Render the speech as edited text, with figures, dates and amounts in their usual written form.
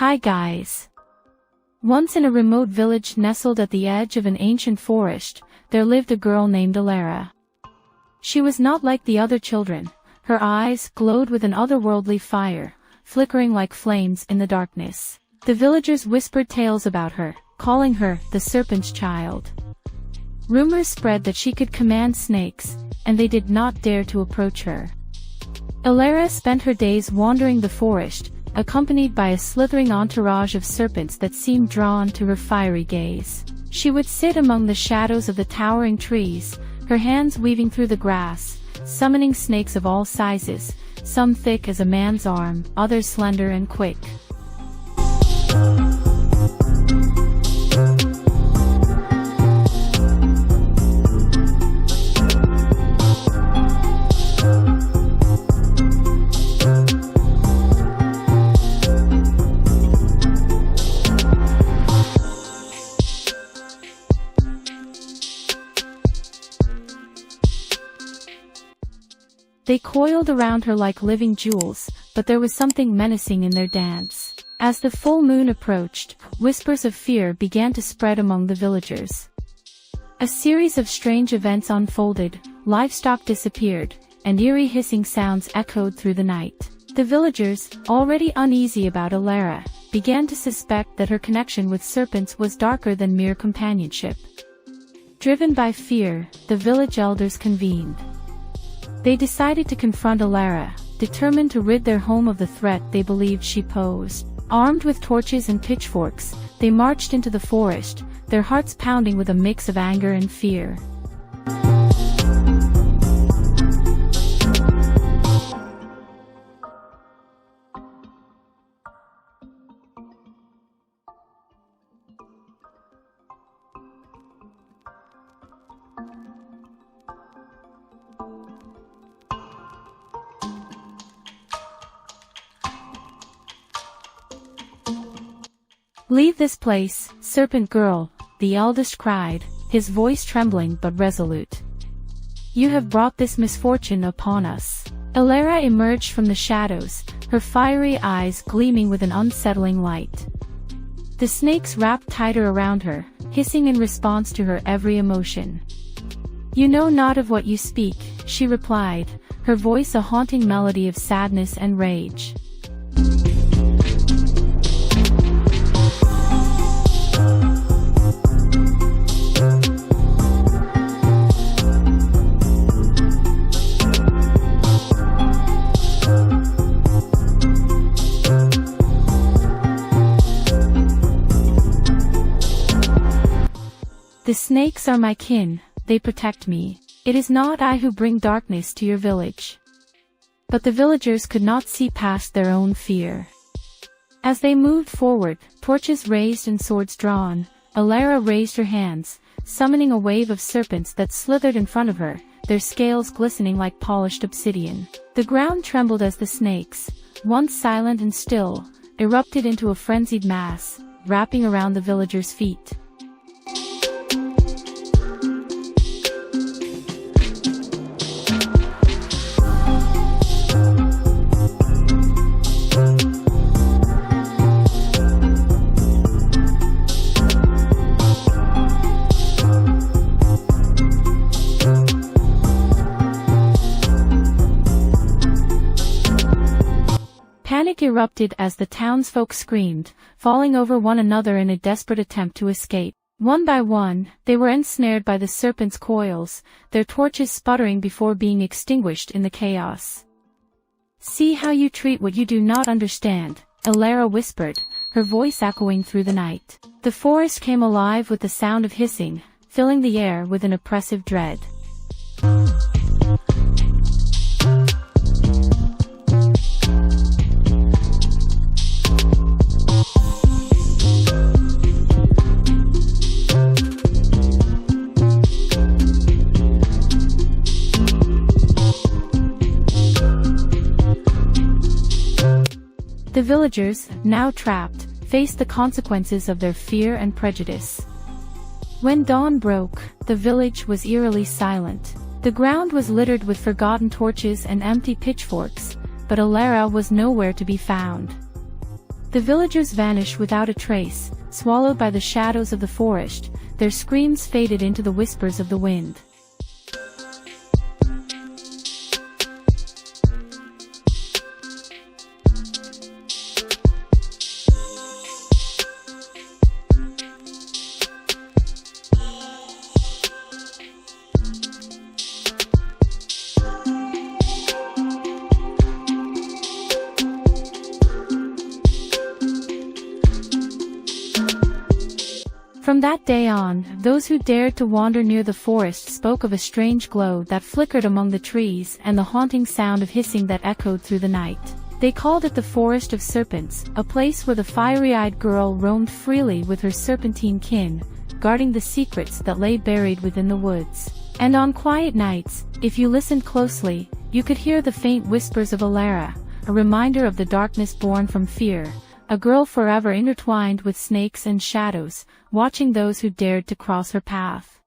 Hi guys. Once in a remote village nestled at the edge of an ancient forest, there lived a girl named Elara. She was not like the other children. Her eyes glowed with an otherworldly fire, flickering like flames in the darkness. The villagers whispered tales about her, calling her the Serpent's Child. Rumors spread that she could command snakes, and they did not dare to approach her. Elara spent her days wandering the forest, accompanied by a slithering entourage of serpents that seemed drawn to her fiery gaze. She would sit among the shadows of the towering trees, her hands weaving through the grass, summoning snakes of all sizes, some thick as a man's arm, others slender and quick. They coiled around her like living jewels, but there was something menacing in their dance. As the full moon approached, whispers of fear began to spread among the villagers. A series of strange events unfolded, livestock disappeared, and eerie hissing sounds echoed through the night. The villagers, already uneasy about Elara, began to suspect that her connection with serpents was darker than mere companionship. Driven by fear, the village elders convened. They decided to confront Elara, determined to rid their home of the threat they believed she posed. Armed with torches and pitchforks, they marched into the forest, their hearts pounding with a mix of anger and fear. "Leave this place, serpent girl," the eldest cried, his voice trembling but resolute. "You have brought this misfortune upon us." Elara emerged from the shadows, her fiery eyes gleaming with an unsettling light. The snakes wrapped tighter around her, hissing in response to her every emotion. "You know not of what you speak," she replied, her voice a haunting melody of sadness and rage. "The snakes are my kin, they protect me. It is not I who bring darkness to your village." But the villagers could not see past their own fear. As they moved forward, torches raised and swords drawn, Elara raised her hands, summoning a wave of serpents that slithered in front of her, their scales glistening like polished obsidian. The ground trembled as the snakes, once silent and still, erupted into a frenzied mass, wrapping around the villagers' feet. Panic erupted as the townsfolk screamed, falling over one another in a desperate attempt to escape. One by one, they were ensnared by the serpent's coils, their torches sputtering before being extinguished in the chaos. "See how you treat what you do not understand," Elara whispered, her voice echoing through the night. The forest came alive with the sound of hissing, filling the air with an oppressive dread. The villagers, now trapped, faced the consequences of their fear and prejudice. When dawn broke, the village was eerily silent. The ground was littered with forgotten torches and empty pitchforks, but Elara was nowhere to be found. The villagers vanished without a trace, swallowed by the shadows of the forest. Their screams faded into the whispers of the wind. From that day on, those who dared to wander near the forest spoke of a strange glow that flickered among the trees and the haunting sound of hissing that echoed through the night. They called it the Forest of Serpents, a place where the fiery-eyed girl roamed freely with her serpentine kin, guarding the secrets that lay buried within the woods. And on quiet nights, if you listened closely, you could hear the faint whispers of Elara, a reminder of the darkness born from fear. A girl forever intertwined with snakes and shadows, watching those who dared to cross her path.